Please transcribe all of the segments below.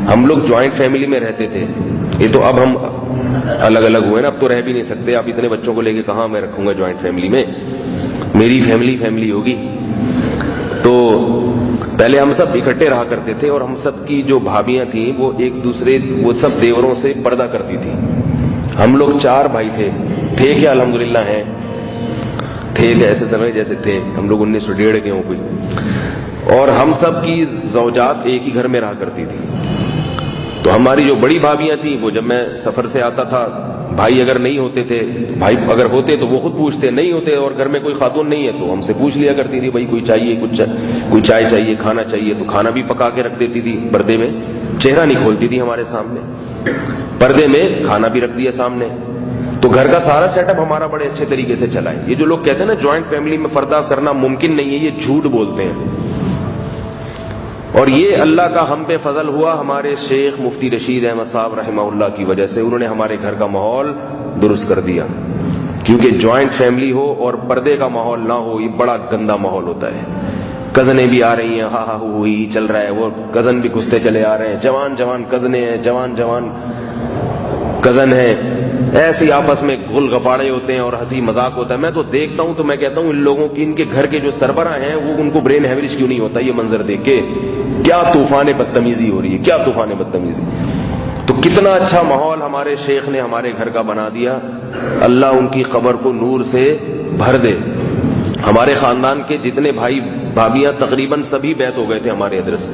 ہم لوگ joint family میں رہتے تھے، یہ تو اب ہم الگ الگ ہوئے نا، اب تو رہ بھی نہیں سکتے. اب اتنے بچوں کو لے کے کہاں میں رکھوں گا جوائنٹ فیملی میں، میری فیملی ہوگی. تو پہلے ہم سب اکٹھے رہا کرتے تھے، اور ہم سب کی جو بھابیاں تھیں وہ ایک دوسرے، وہ سب دیوروں سے پردہ کرتی تھی. ہم لوگ 4 بھائی تھے کیا الحمدللہ ہیں، تھے ایسے سمے جیسے تھے، ہم لوگ 1901 کے ہوں کوئی. اور ہم سب کی زوجات ایک ہی گھر میں رہا کرتی تھی. تو ہماری جو بڑی بھابیاں تھیں وہ جب میں سفر سے آتا تھا، بھائی اگر نہیں ہوتے تھے، بھائی اگر ہوتے تو وہ خود پوچھتے، نہیں ہوتے اور گھر میں کوئی خاتون نہیں ہے تو ہم سے پوچھ لیا کرتی تھی، بھائی کوئی چاہیے، کوئی چائے چاہیے، کھانا چاہیے، تو کھانا بھی پکا کے رکھ دیتی تھی پردے میں، چہرہ نہیں کھولتی تھی ہمارے سامنے، پردے میں کھانا بھی رکھ دیا سامنے. تو گھر کا سارا سیٹ اپ ہمارا بڑے اچھے طریقے سے چلا ہے. یہ جو لوگ کہتے ہیں نا جوائنٹ فیملی میں پردہ کرنا ممکن نہیں ہے، یہ جھوٹ بولتے ہیں. اور یہ اللہ کا ہم پہ فضل ہوا ہمارے شیخ مفتی رشید احمد صاحب رحمہ اللہ کی وجہ سے. انہوں نے ہمارے گھر کا ماحول درست کر دیا، کیونکہ جوائنٹ فیملی ہو اور پردے کا ماحول نہ ہو، یہ بڑا گندا ماحول ہوتا ہے. کزنیں بھی آ رہی ہیں، ہاں ہاں ہوئی چل رہا ہے، وہ کزن بھی گھستے چلے آ رہے ہیں، جوان کزنیں ہیں، جوان کزن ہیں، ایسے آپس میں گل گپاڑے ہوتے ہیں اور ہنسی مذاق ہوتا ہے. میں تو دیکھتا ہوں تو میں کہتا ہوں ان لوگوں کی، ان کے گھر کے جو سربراہ ہیں وہ ان کو برین ہیمریج کیوں نہیں ہوتا یہ منظر دیکھ کے. کیا طوفان بدتمیزی ہو رہی ہے، کیا طوفان بدتمیزی. تو کتنا اچھا ماحول ہمارے شیخ نے ہمارے گھر کا بنا دیا. اللہ ان کی قبر کو نور سے بھر دے. ہمارے خاندان کے جتنے بھائی بھابیاں تقریباً سبھی بیعت ہو گئے تھے ہمارے ادرس،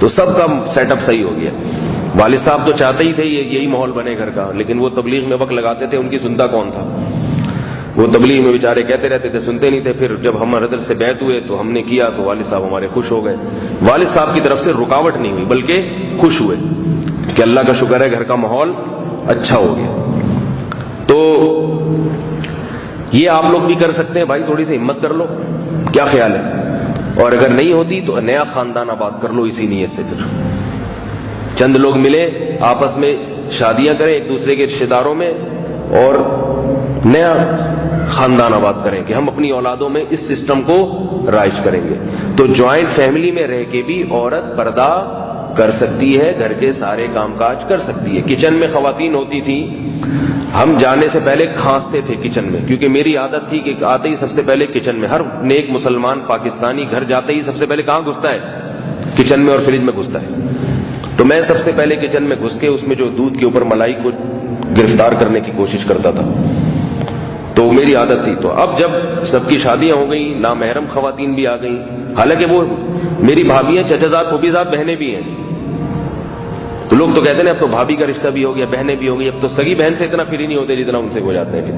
تو سب کا سیٹ اپ صحیح ہو گیا. والد صاحب تو چاہتے ہی تھے یہی ماحول بنے گھر کا، لیکن وہ تبلیغ میں وقت لگاتے تھے، ان کی سنتا کون تھا. وہ تبلیغ میں بیچارے کہتے رہتے تھے، سنتے نہیں تھے. پھر جب ہم ادرس سے بیعت ہوئے تو ہم نے کیا تو والد صاحب ہمارے خوش ہو گئے. والد صاحب کی طرف سے رکاوٹ نہیں ہوئی بلکہ خوش ہوئے کہ اللہ کا شکر ہے گھر کا ماحول اچھا ہو گیا. تو یہ آپ لوگ بھی کر سکتے ہیں بھائی، تھوڑی سی ہمت کر لو، کیا خیال ہے. اور اگر نہیں ہوتی تو نیا خاندان آباد کر لو اسی نیت سے. پھر چند لوگ ملے، آپس میں شادیاں کریں ایک دوسرے کے رشتے داروں میں، اور نیا خاندان آباد کریں کہ ہم اپنی اولادوں میں اس سسٹم کو رائج کریں گے. تو جوائنٹ فیملی میں رہ کے بھی عورت پردہ کر سکتی ہے، گھر کے سارے کام کاج کر سکتی ہے. کچن میں خواتین ہوتی تھیں، ہم جانے سے پہلے کھانستے تھے کچن میں، کیونکہ میری عادت تھی کہ آتے ہی سب سے پہلے کچن میں. ہر نیک مسلمان پاکستانی گھر جاتے ہی سب سے پہلے کہاں گھستا ہے؟ کچن میں اور فریج میں گھستا ہے. تو میں سب سے پہلے کچن میں گھس کے اس میں جو دودھ کے اوپر ملائی کو گرفتار کرنے کی کوشش کرتا تھا. تو میری عادت تھی. تو اب جب سب کی شادیاں ہو گئیں، نامحرم خواتین بھی آ گئیں، حالانکہ وہ میری بھابیاں چچا زاد پھوپھی زاد بہنیں بھی ہیں. تو لوگ تو کہتے ہیں اب تو بھابھی کا رشتہ بھی ہو گیا، بہنیں بھی ہو گئی، اب تو سگی بہن سے اتنا فری نہیں ہوتے جتنا ان سے ہو جاتے ہیں.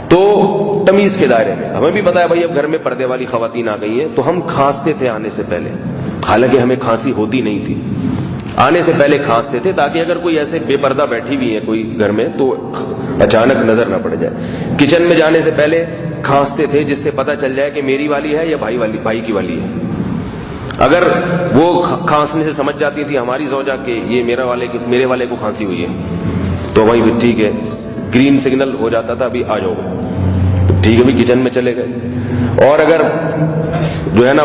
تو تمیز کے دائرے میں ہمیں بھی پتا ہے بھائی اب گھر میں پردے والی خواتین آ گئی ہیں، تو ہم کھانستے تھے آنے سے پہلے، حالانکہ ہمیں کھانسی ہوتی نہیں تھی. آنے سے پہلے کھانستے تھے تاکہ اگر کوئی ایسے بے پردہ بیٹھی ہوئی ہے کوئی گھر میں تو اچانک نظر نہ پڑ جائے. کچن میں جانے سے پہلے کھانستے تھے جس سے پتہ چل جائے کہ میری والی ہے یا بھائی کی والی ہے. اگر وہ کھانسنے سے سمجھ جاتی تھی ہماری زوجہ کہ یہ میرے والے کو کھانسی ہوئی ہے، تو وہی بھی ٹھیک ہے، گرین سگنل ہو جاتا تھا، ابھی آ جاؤ، ٹھیک ہے بھی کچن میں چلے گئے. اور اگر جو ہے نا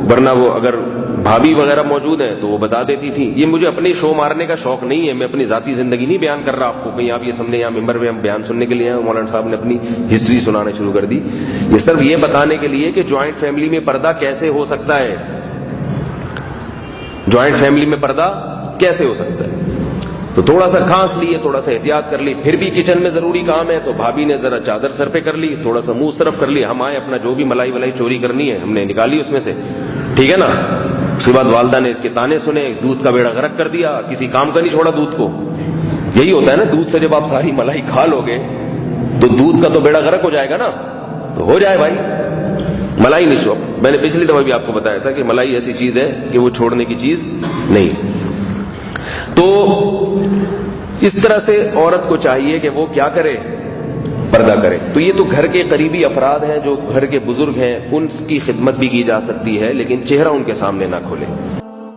ورنہ وہ اگر بھابھی وغیرہ موجود ہیں تو وہ بتا دیتی تھی. یہ مجھے اپنے شو مارنے کا شوق نہیں ہے، میں اپنی ذاتی زندگی نہیں بیان کر رہا آپ کو، کہیں آپ یہ سمجھیں یہاں ممبر میں ہم بیان سننے کے لیے ہیں. مولانا صاحب نے اپنی ہسٹری سنانا شروع کر دی. یہ صرف یہ بتانے کے لیے کہ جوائنٹ فیملی میں پردہ کیسے ہو سکتا ہے، جوائنٹ فیملی میں پردہ کیسے ہو سکتا ہے. تو تھوڑا سا کھانس لیے، تھوڑا سا احتیاط کر لی، پھر بھی کچن میں ضروری کام ہے تو بھابھی نے ذرا چادر سر پہ کر لی، تھوڑا سا منہ اس طرف کر لی، ہم آئے اپنا جو بھی ملائی ولائی چوری کرنی ہے ہم نے نکالی اس میں سے، ٹھیک ہے نا. اس کے بعد والدہ نے کے تانے سنے، دودھ کا بیڑا غرق کر دیا، کسی کام کا نہیں چھوڑا دودھ کو. یہی ہوتا ہے نا، دودھ سے جب آپ ساری ملائی کھا لو گے تو دودھ کا تو بیڑا غرق ہو جائے گا نا. تو ہو جائے بھائی، ملائی نہیں چھوڑ. میں نے پچھلی دفعہ بھی آپ کو بتایا تھا کہ ملائی ایسی چیز ہے کہ وہ چھوڑنے کی چیز نہیں. تو اس طرح سے عورت کو چاہیے کہ وہ کیا کرے، پردہ کرے. تو یہ تو گھر کے قریبی افراد ہیں، جو گھر کے بزرگ ہیں، ان کی خدمت بھی کی جا سکتی ہے، لیکن چہرہ ان کے سامنے نہ کھولے.